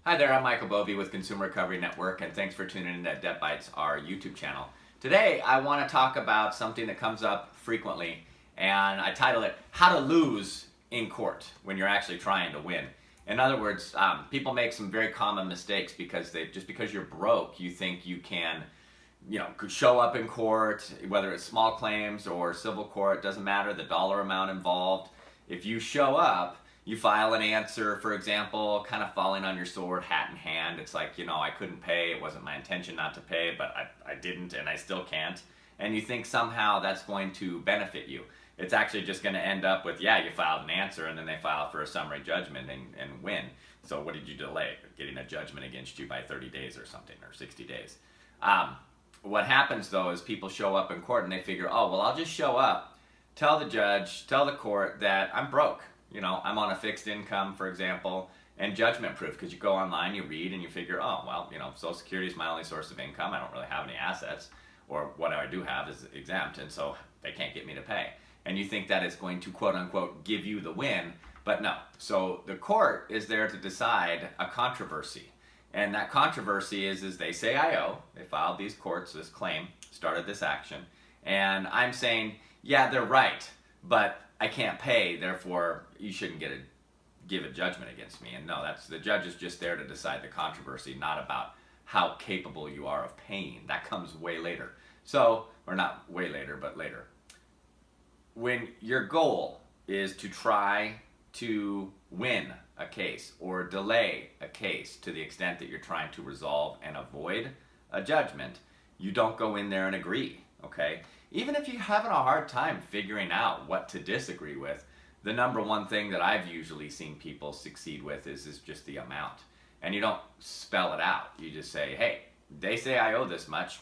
Hi there, I'm Michael Bovee with Consumer Recovery Network, and thanks for tuning in to DebtBytes, our YouTube channel. Today, I want to talk about something that comes up frequently, and I title it, How to Lose in Court When You're Actually Trying to Win. In other words, people make some very common mistakes because just because you're broke, you think you can show up in court, whether it's small claims or civil court, doesn't matter the dollar amount involved. If you show up, you file an answer, for example, kind of falling on your sword, hat in hand. It's like, I couldn't pay, it wasn't my intention not to pay, but I didn't and I still can't. And you think somehow that's going to benefit you. It's actually just going to end up with, you filed an answer and then they file for a summary judgment and win. So what did you delay? Getting a judgment against you by 30 days or something, or 60 days. What happens though is people show up in court and they figure, oh, well, I'll just show up, tell the judge, tell the court that I'm broke. I'm on a fixed income, for example, and judgment proof, because you go online, you read, and you figure, oh, well, Social Security is my only source of income. I don't really have any assets, or what I do have is exempt, and so they can't get me to pay. And you think that is going to, quote unquote, give you the win, but no. So the court is there to decide a controversy. And that controversy is they say I owe, they filed these courts, this claim, started this action, and I'm saying, yeah, they're right, but I can't pay, therefore you shouldn't give a judgment against me. And no, the judge is just there to decide the controversy, not about how capable you are of paying. That comes way later. Or not way later, but later. When your goal is to try to win a case or delay a case to the extent that you're trying to resolve and avoid a judgment, you don't go in there and agree, okay? Even if you're having a hard time figuring out what to disagree with, the number one thing that I've usually seen people succeed with is just the amount. And you don't spell it out. You just say, hey, they say I owe this much.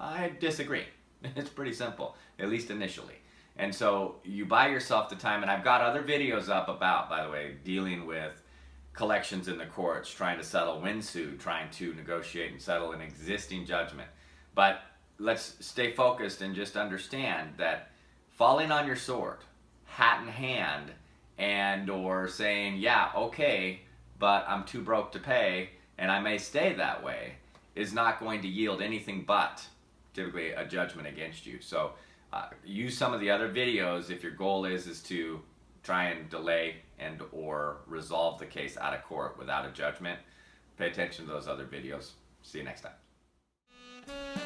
I disagree. It's pretty simple, at least initially. And so you buy yourself the time, and I've got other videos up about, by the way, dealing with collections in the courts, trying to settle win-suit, trying to negotiate and settle an existing judgment. But let's stay focused and just understand that falling on your sword, hat in hand, or saying, yeah, okay, but I'm too broke to pay and I may stay that way, is not going to yield anything but typically a judgment against you. So use some of the other videos if your goal is to try and delay and or resolve the case out of court without a judgment. Pay attention to those other videos. See you next time.